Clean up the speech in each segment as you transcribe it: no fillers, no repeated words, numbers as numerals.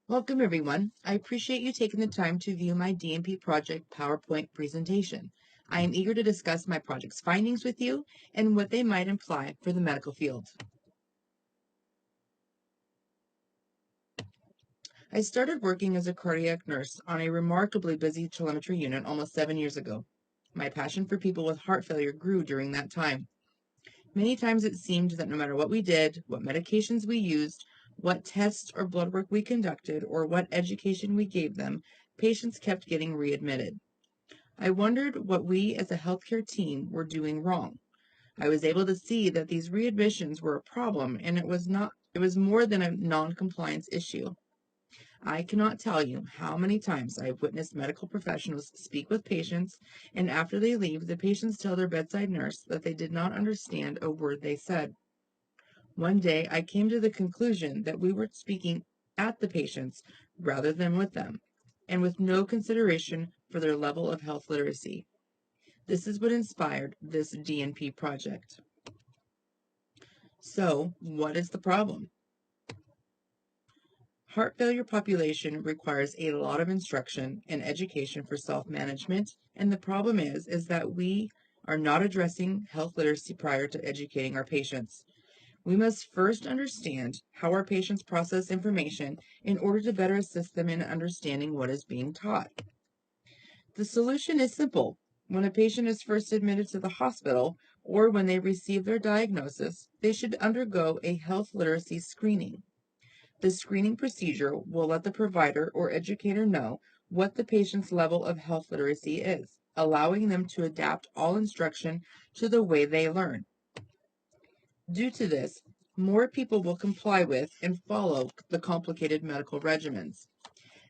Welcome, everyone. I appreciate you taking the time to view my DMP project PowerPoint presentation. I am eager to discuss my project's findings with you and what they might imply for the medical field. I started working as a cardiac nurse on a remarkably busy telemetry unit almost 7 years ago. My passion for people with heart failure grew during that time. Many times it seemed that no matter what we did, what medications we used, what tests or blood work we conducted, or what education we gave them, patients kept getting readmitted. I wondered what we as a healthcare team were doing wrong. I was able to see that these readmissions were a problem and it was more than a non-compliance issue. I cannot tell you how many times I have witnessed medical professionals speak with patients, and after they leave, the patients tell their bedside nurse that they did not understand a word they said. One day, I came to the conclusion that we were speaking at the patients rather than with them, and with no consideration for their level of health literacy. This is what inspired this DNP project. So, what is the problem? Heart failure population requires a lot of instruction and education for self-management, and the problem is that we are not addressing health literacy prior to educating our patients. We must first understand how our patients process information in order to better assist them in understanding what is being taught. The solution is simple. When a patient is first admitted to the hospital or when they receive their diagnosis, they should undergo a health literacy screening. The screening procedure will let the provider or educator know what the patient's level of health literacy is, allowing them to adapt all instruction to the way they learn. Due to this, more people will comply with and follow the complicated medical regimens.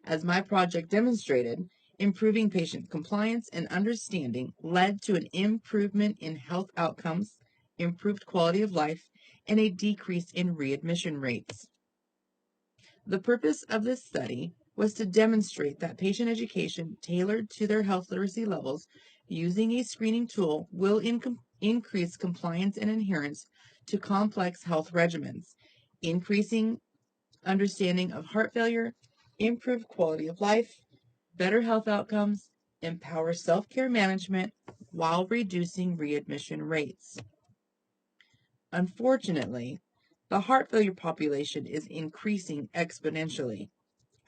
As my project demonstrated, improving patient compliance and understanding led to an improvement in health outcomes, improved quality of life, and a decrease in readmission rates. The purpose of this study was to demonstrate that patient education tailored to their health literacy levels using a screening tool will increase compliance and adherence to complex health regimens, increasing understanding of heart failure, improve quality of life, better health outcomes, empower self-care management while reducing readmission rates. Unfortunately, the heart failure population is increasing exponentially.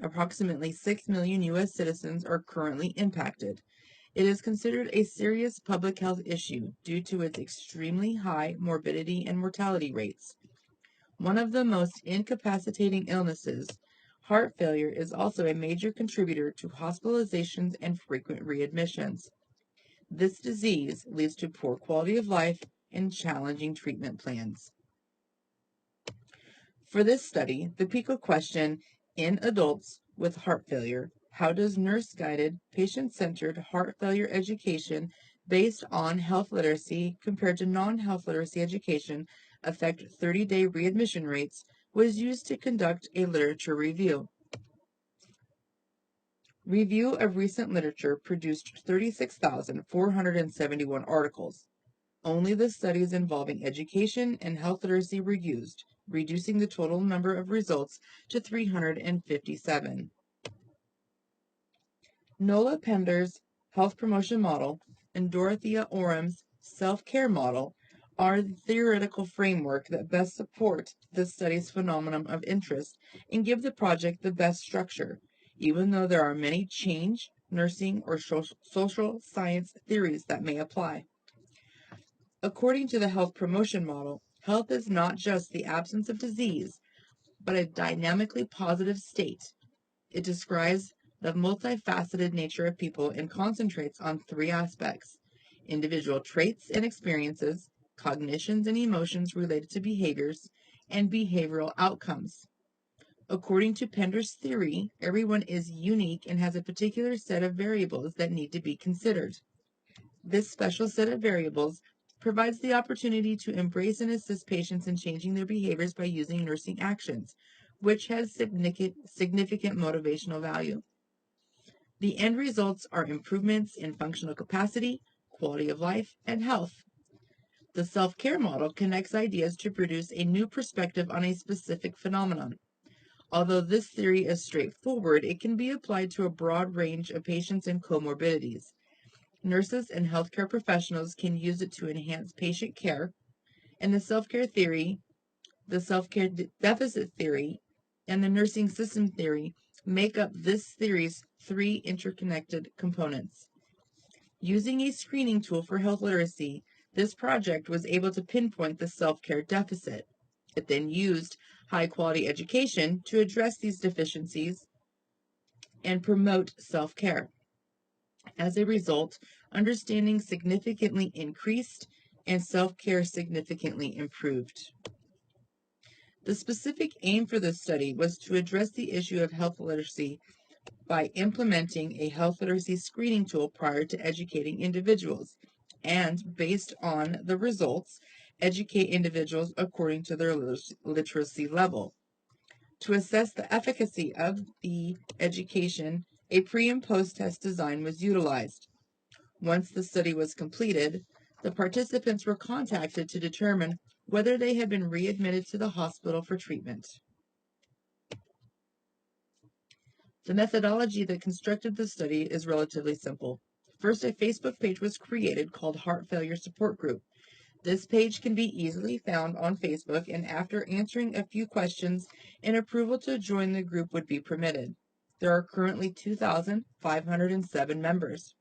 Approximately 6 million U.S. citizens are currently impacted. It is considered a serious public health issue due to its extremely high morbidity and mortality rates. One of the most incapacitating illnesses, heart failure is also a major contributor to hospitalizations and frequent readmissions. This disease leads to poor quality of life and challenging treatment plans. For this study, the PICO question in adults with heart failure, how does nurse-guided, patient-centered heart failure education based on health literacy compared to non-health literacy education affect 30-day readmission rates, was used to conduct a literature review. Review of recent literature produced 36,471 articles. Only the studies involving education and health literacy were used, reducing the total number of results to 357. Nola Pender's health promotion model and Dorothea Orum's self-care model are the theoretical framework that best support this study's phenomenon of interest and give the project the best structure, even though there are many change, nursing, or social science theories that may apply. According to the health promotion model, health is not just the absence of disease, but a dynamically positive state. It describes the multifaceted nature of people and concentrates on three aspects: individual traits and experiences, cognitions and emotions related to behaviors, and behavioral outcomes. According to Pender's theory, everyone is unique and has a particular set of variables that need to be considered. This special set of variables provides the opportunity to embrace and assist patients in changing their behaviors by using nursing actions, which has significant motivational value. The end results are improvements in functional capacity, quality of life, and health. The self-care model connects ideas to produce a new perspective on a specific phenomenon. Although this theory is straightforward, it can be applied to a broad range of patients and comorbidities. Nurses and healthcare professionals can use it to enhance patient care, and the self-care theory, the self-care deficit theory, and the nursing system theory make up this theory's three interconnected components. Using a screening tool for health literacy, this project was able to pinpoint the self-care deficit. It then used high-quality education to address these deficiencies and promote self-care. As a result, understanding significantly increased and self-care significantly improved. The specific aim for this study was to address the issue of health literacy by implementing a health literacy screening tool prior to educating individuals, and based on the results, educate individuals according to their literacy level. To assess the efficacy of the education, a pre and post test design was utilized. Once the study was completed, the participants were contacted to determine whether they had been readmitted to the hospital for treatment. The methodology that constructed the study is relatively simple. First, a Facebook page was created called Heart Failure Support Group. This page can be easily found on Facebook, and after answering a few questions, an approval to join the group would be permitted. There are currently 2,507 members.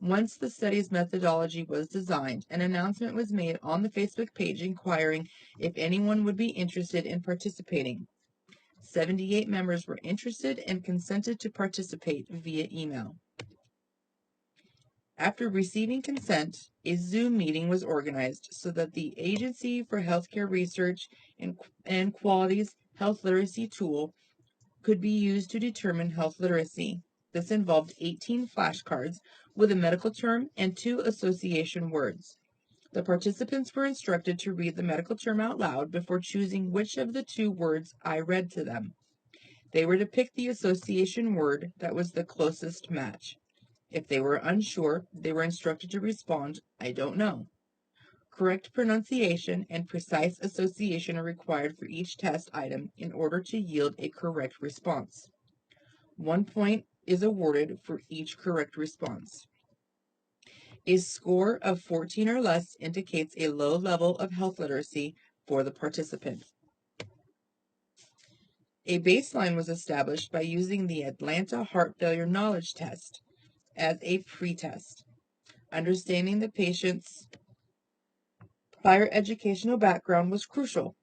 Once the study's methodology was designed, an announcement was made on the Facebook page inquiring if anyone would be interested in participating. 78 members were interested and consented to participate via email. After receiving consent, a Zoom meeting was organized so that the Agency for Healthcare Research and Quality's health literacy tool could be used to determine health literacy. This involved 18 flashcards with a medical term and 2 association words. The participants were instructed to read the medical term out loud before choosing which of the 2 words I read to them. They were to pick the association word that was the closest match. If they were unsure, they were instructed to respond, "I don't know." Correct pronunciation and precise association are required for each test item in order to yield a correct response. 1 point is awarded for each correct response. A score of 14 or less indicates a low level of health literacy for the participant. A baseline was established by using the Atlanta Heart Failure Knowledge Test as a pretest. Understanding the patient's prior educational background was crucial.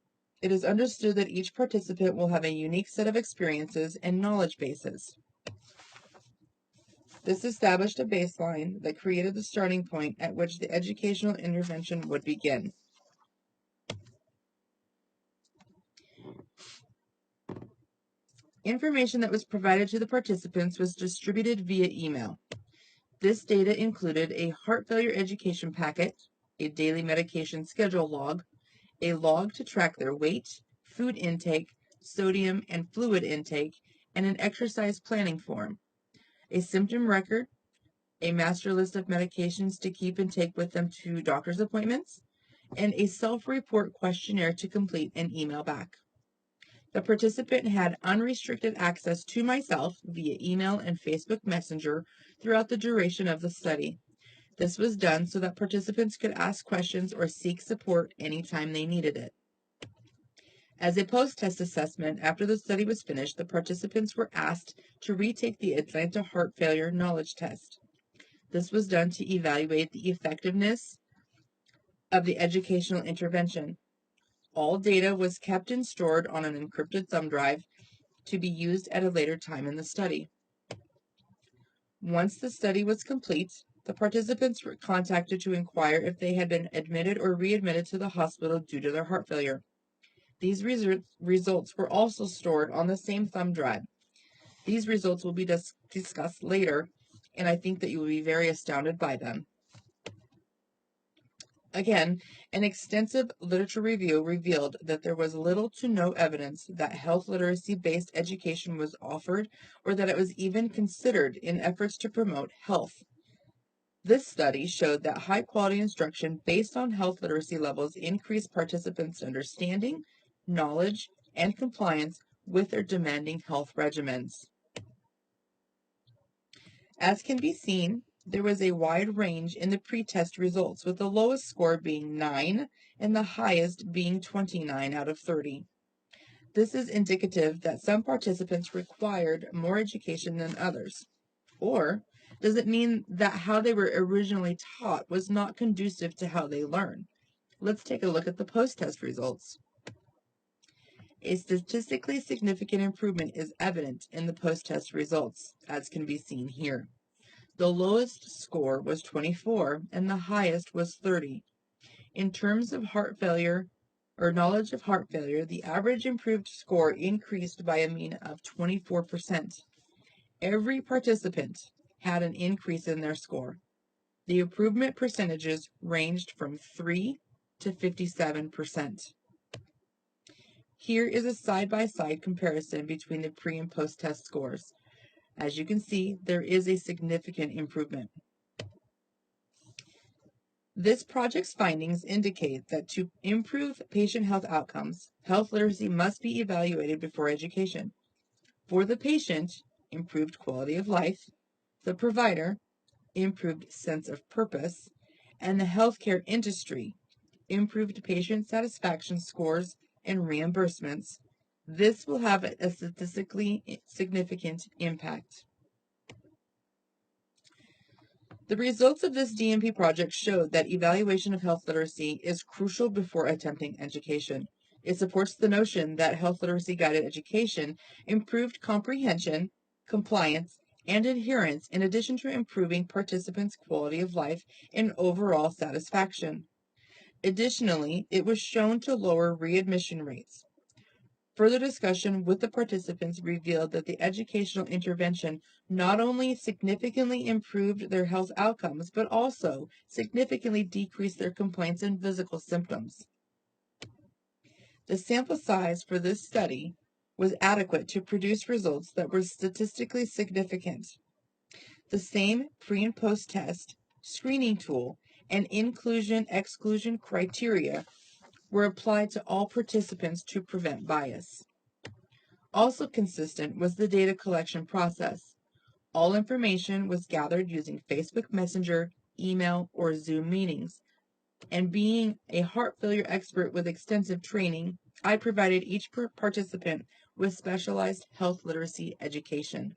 It is understood that each participant will have a unique set of experiences and knowledge bases. This established a baseline that created the starting point at which the educational intervention would begin. Information that was provided to the participants was distributed via email. This data included a heart failure education packet, a daily medication schedule log, a log to track their weight, food intake, sodium and fluid intake, and an exercise planning form, a symptom record, a master list of medications to keep and take with them to doctor's appointments, and a self-report questionnaire to complete and email back. The participant had unrestricted access to myself via email and Facebook Messenger throughout the duration of the study. This was done so that participants could ask questions or seek support anytime they needed it. As a post-test assessment, after the study was finished, the participants were asked to retake the Atlanta Heart Failure Knowledge Test. This was done to evaluate the effectiveness of the educational intervention. All data was kept and stored on an encrypted thumb drive to be used at a later time in the study. Once the study was complete, the participants were contacted to inquire if they had been admitted or readmitted to the hospital due to their heart failure. These results were also stored on the same thumb drive. These results will be discussed later, and I think that you will be very astounded by them. Again, an extensive literature review revealed that there was little to no evidence that health literacy-based education was offered or that it was even considered in efforts to promote health. This study showed that high-quality instruction based on health literacy levels increased participants' understanding, knowledge, and compliance with their demanding health regimens. As can be seen, there was a wide range in the pretest results, with the lowest score being 9 and the highest being 29 out of 30. This is indicative that some participants required more education than others. Or does it mean that how they were originally taught was not conducive to how they learn? Let's take a look at the post-test results. A statistically significant improvement is evident in the post-test results, as can be seen here. The lowest score was 24 and the highest was 30. In terms of heart failure or knowledge of heart failure, the average improved score increased by a mean of 24%. Every participant had an increase in their score. The improvement percentages ranged from 3 to 57%. Here is a side-by-side comparison between the pre and post-test scores. As you can see, there is a significant improvement. This project's findings indicate that to improve patient health outcomes, health literacy must be evaluated before education. For the patient, improved quality of life; the provider, improved sense of purpose; and the healthcare industry, improved patient satisfaction scores and reimbursements. This will have a statistically significant impact. The results of this DMP project showed that evaluation of health literacy is crucial before attempting education. It supports the notion that health literacy guided education improved comprehension, compliance, and adherence, in addition to improving participants' quality of life and overall satisfaction. Additionally, it was shown to lower readmission rates. Further discussion with the participants revealed that the educational intervention not only significantly improved their health outcomes, but also significantly decreased their complaints and physical symptoms. The sample size for this study was adequate to produce results that were statistically significant. The same pre- and post-test screening tool and inclusion-exclusion criteria were applied to all participants to prevent bias. Also consistent was the data collection process. All information was gathered using Facebook Messenger, email, or Zoom meetings. And being a heart failure expert with extensive training, I provided each participant with specialized health literacy education.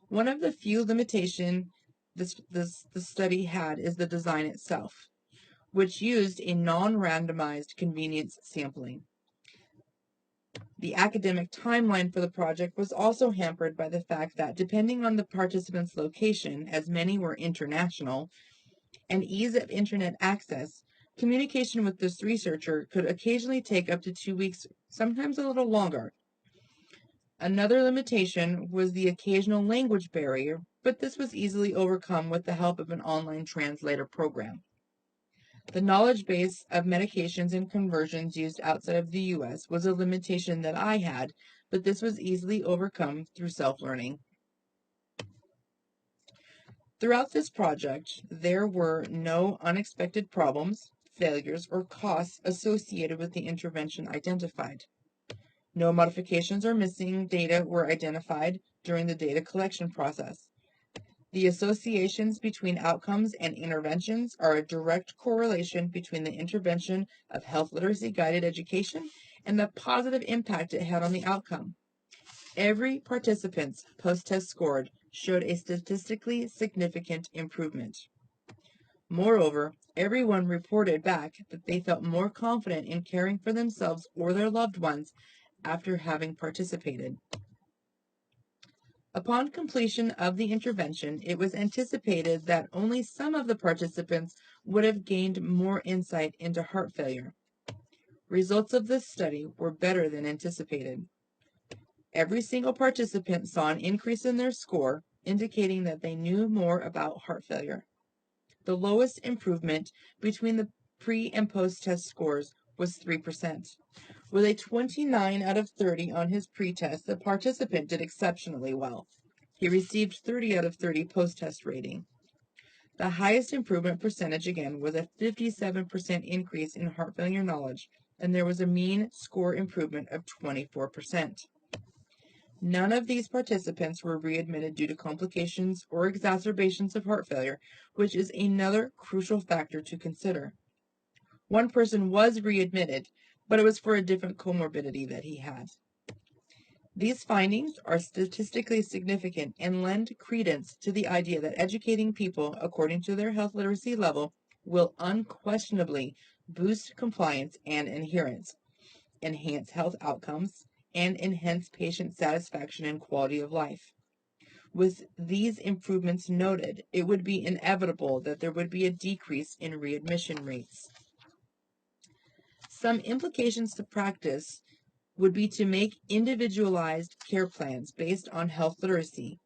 One of the few limitations the study had is the design itself, which used a non-randomized convenience sampling. The academic timeline for the project was also hampered by the fact that, depending on the participants' location, as many were international, and ease of internet access, communication with this researcher could occasionally take up to 2 weeks, sometimes a little longer. Another limitation was the occasional language barrier, but this was easily overcome with the help of an online translator program. The knowledge base of medications and conversions used outside of the U.S. was a limitation that I had, but this was easily overcome through self-learning. Throughout this project, there were no unexpected problems, failures, or costs associated with the intervention identified. No modifications or missing data were identified during the data collection process. The associations between outcomes and interventions are a direct correlation between the intervention of health literacy guided education and the positive impact it had on the outcome. Every participant's post-test score showed a statistically significant improvement. Moreover, everyone reported back that they felt more confident in caring for themselves or their loved ones after having participated. Upon completion of the intervention, it was anticipated that only some of the participants would have gained more insight into heart failure. Results of this study were better than anticipated. Every single participant saw an increase in their score, indicating that they knew more about heart failure. The lowest improvement between the pre- and post-test scores was 3%. With a 29 out of 30 on his pre-test, the participant did exceptionally well. He received 30 out of 30 post-test rating. The highest improvement percentage again was a 57% increase in heart failure knowledge, and there was a mean score improvement of 24%. None of these participants were readmitted due to complications or exacerbations of heart failure, which is another crucial factor to consider. One person was readmitted, but it was for a different comorbidity that he had. These findings are statistically significant and lend credence to the idea that educating people according to their health literacy level will unquestionably boost compliance and adherence, enhance health outcomes, and enhance patient satisfaction and quality of life. With these improvements noted, it would be inevitable that there would be a decrease in readmission rates. Some implications to practice would be to make individualized care plans based on health literacy.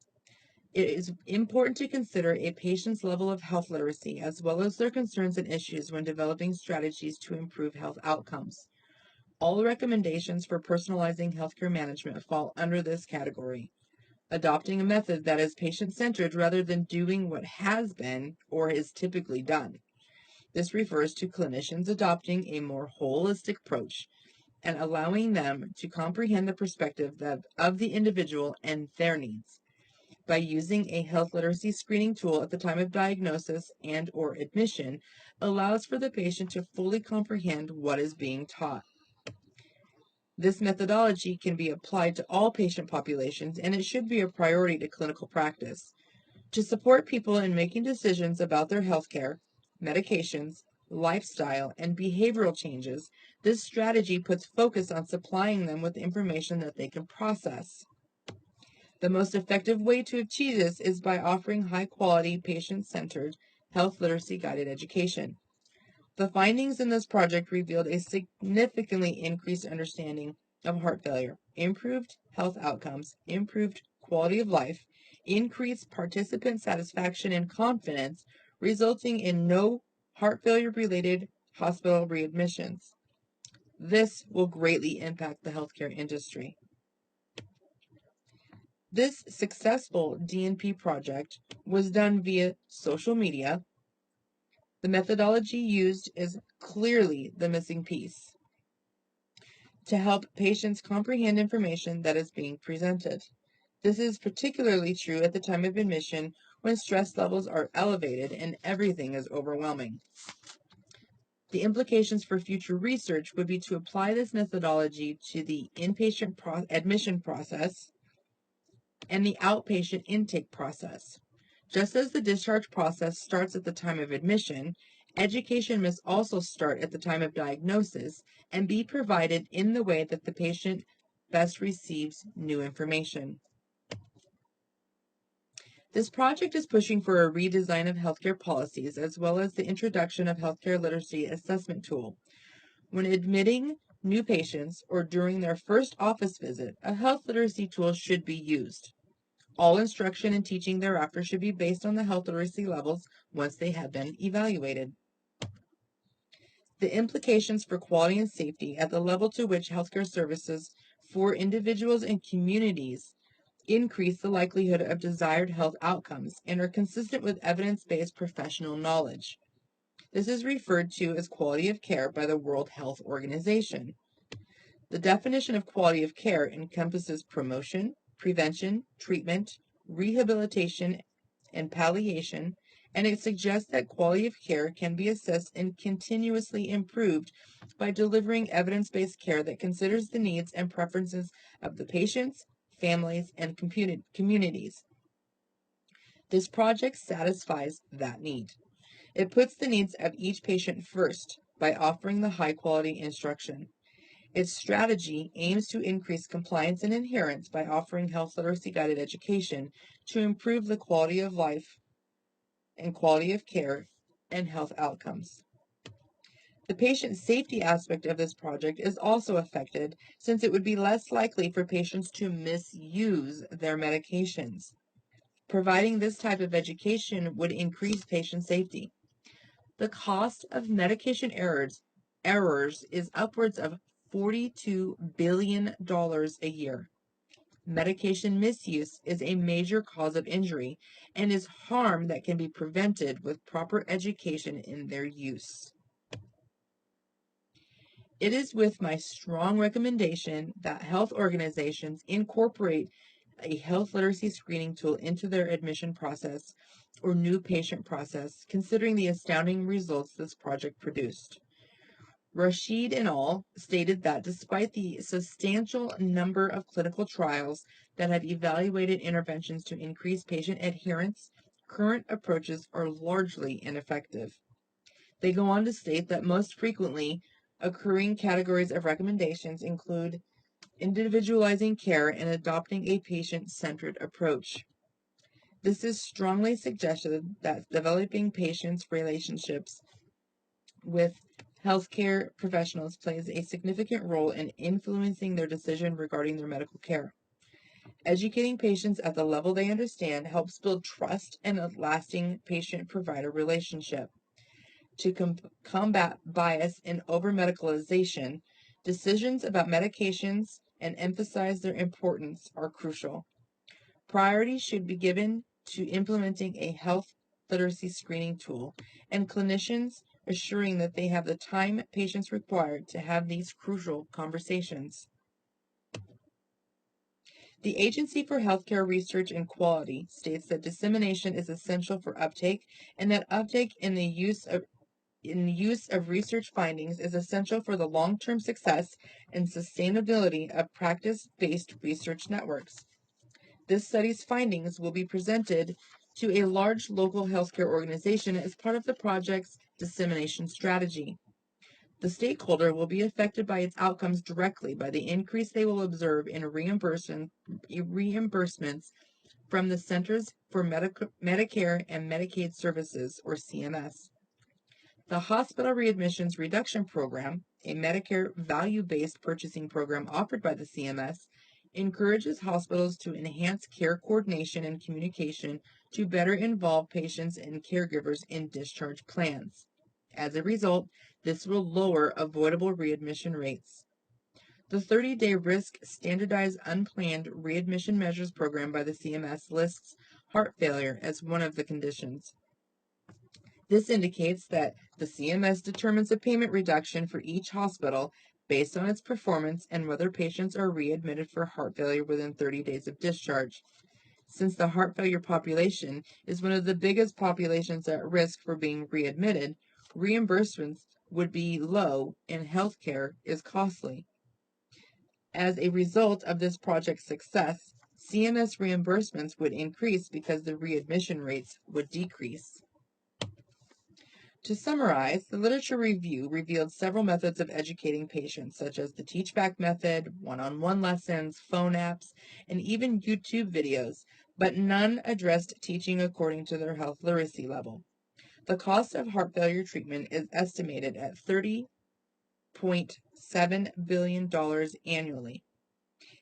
It is important to consider a patient's level of health literacy as well as their concerns and issues when developing strategies to improve health outcomes. All recommendations for personalizing healthcare management fall under this category. Adopting a method that is patient-centered rather than doing what has been or is typically done. This refers to clinicians adopting a more holistic approach and allowing them to comprehend the perspective of the individual and their needs. By using a health literacy screening tool at the time of diagnosis and or admission, allows for the patient to fully comprehend what is being taught. This methodology can be applied to all patient populations, and it should be a priority to clinical practice. To support people in making decisions about their healthcare, medications, lifestyle, and behavioral changes, this strategy puts focus on supplying them with information that they can process. The most effective way to achieve this is by offering high-quality, patient-centered, health literacy-guided education. The findings in this project revealed a significantly increased understanding of heart failure, improved health outcomes, improved quality of life, increased participant satisfaction and confidence, resulting in no heart failure-related hospital readmissions. This will greatly impact the healthcare industry. This successful D&P project was done via social media. The methodology used is clearly the missing piece to help patients comprehend information that is being presented. This is particularly true at the time of admission when stress levels are elevated and everything is overwhelming. The implications for future research would be to apply this methodology to the inpatient admission process and the outpatient intake process. Just as the discharge process starts at the time of admission, education must also start at the time of diagnosis and be provided in the way that the patient best receives new information. This project is pushing for a redesign of healthcare policies as well as the introduction of healthcare literacy assessment tool. When admitting new patients or during their first office visit, a health literacy tool should be used. All instruction and teaching thereafter should be based on the health literacy levels once they have been evaluated. The implications for quality and safety at the level to which healthcare services for individuals and communities increase the likelihood of desired health outcomes and are consistent with evidence-based professional knowledge. This is referred to as quality of care by the World Health Organization. The definition of quality of care encompasses promotion, prevention, treatment, rehabilitation, and palliation, and it suggests that quality of care can be assessed and continuously improved by delivering evidence-based care that considers the needs and preferences of the patients, families, and communities. This project satisfies that need. It puts the needs of each patient first by offering the high-quality instruction. Its strategy aims to increase compliance and adherence by offering health literacy-guided education to improve the quality of life and quality of care and health outcomes. The patient safety aspect of this project is also affected since it would be less likely for patients to misuse their medications. Providing this type of education would increase patient safety. The cost of medication errors is upwards of $42 billion a year. Medication misuse is a major cause of injury and is harm that can be prevented with proper education in their use. It is with my strong recommendation that health organizations incorporate a health literacy screening tool into their admission process or new patient process, considering the astounding results this project produced. Rashid et al. Stated that despite the substantial number of clinical trials that have evaluated interventions to increase patient adherence, current approaches are largely ineffective. They go on to state that most frequently occurring categories of recommendations include individualizing care and adopting a patient-centered approach. This is strongly suggested that developing patients' relationships with healthcare professionals plays a significant role in influencing their decision regarding their medical care. Educating patients at the level they understand helps build trust and a lasting patient-provider relationship. To combat bias and over-medicalization, decisions about medications and emphasize their importance are crucial. Priority should be given to implementing a health literacy screening tool and clinicians assuring that they have the time patients require to have these crucial conversations. The Agency for Healthcare Research and Quality states that dissemination is essential for uptake and that uptake in the use of research findings is essential for the long-term success and sustainability of practice-based research networks. This study's findings will be presented to a large local healthcare organization as part of the project's dissemination strategy. The stakeholder will be affected by its outcomes directly by the increase they will observe in reimbursements from the Centers for Medicare and Medicaid Services, or CMS. The Hospital Readmissions Reduction Program, a Medicare value-based purchasing program offered by the CMS, encourages hospitals to enhance care coordination and communication to better involve patients and caregivers in discharge plans. As a result, this will lower avoidable readmission rates. The 30-day risk standardized unplanned readmission measures program by the CMS lists heart failure as one of the conditions. This indicates that the CMS determines a payment reduction for each hospital based on its performance and whether patients are readmitted for heart failure within 30 days of discharge. Since the heart failure population is one of the biggest populations at risk for being readmitted, reimbursements would be low and healthcare is costly. As a result of this project's success, CMS reimbursements would increase because the readmission rates would decrease. To summarize, the literature review revealed several methods of educating patients, such as the teach-back method, one-on-one lessons, phone apps, and even YouTube videos, but none addressed teaching according to their health literacy level. The cost of heart failure treatment is estimated at $30.7 billion annually,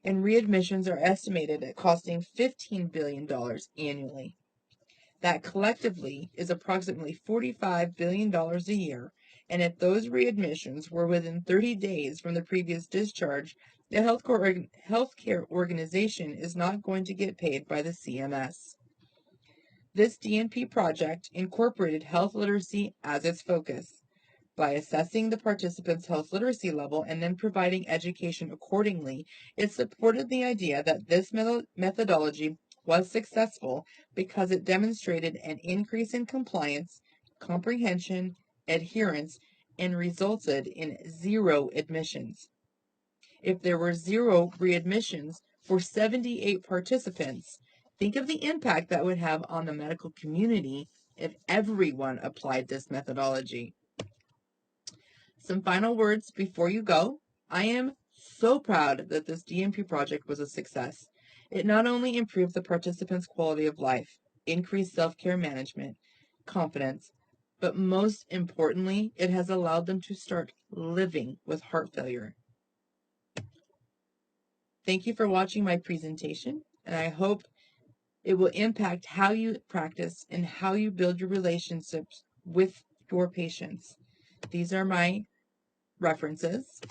and readmissions are estimated at costing $15 billion annually. That collectively is approximately $45 billion a year, and if those readmissions were within 30 days from the previous discharge, the healthcare organization is not going to get paid by the CMS. This DNP project incorporated health literacy as its focus. By assessing the participants' health literacy level and then providing education accordingly, it supported the idea that this methodology was successful because it demonstrated an increase in compliance, comprehension, adherence, and resulted in zero admissions. If there were zero readmissions for 78 participants, think of the impact that would have on the medical community if everyone applied this methodology. Some final words before you go. I am so proud that this DNP project was a success. It not only improved the participants' quality of life, increased self-care management, confidence, but most importantly, it has allowed them to start living with heart failure. Thank you for watching my presentation, and I hope it will impact how you practice and how you build your relationships with your patients. These are my references.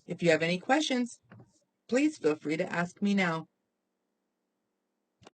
If you have any questions, please feel free to ask me now.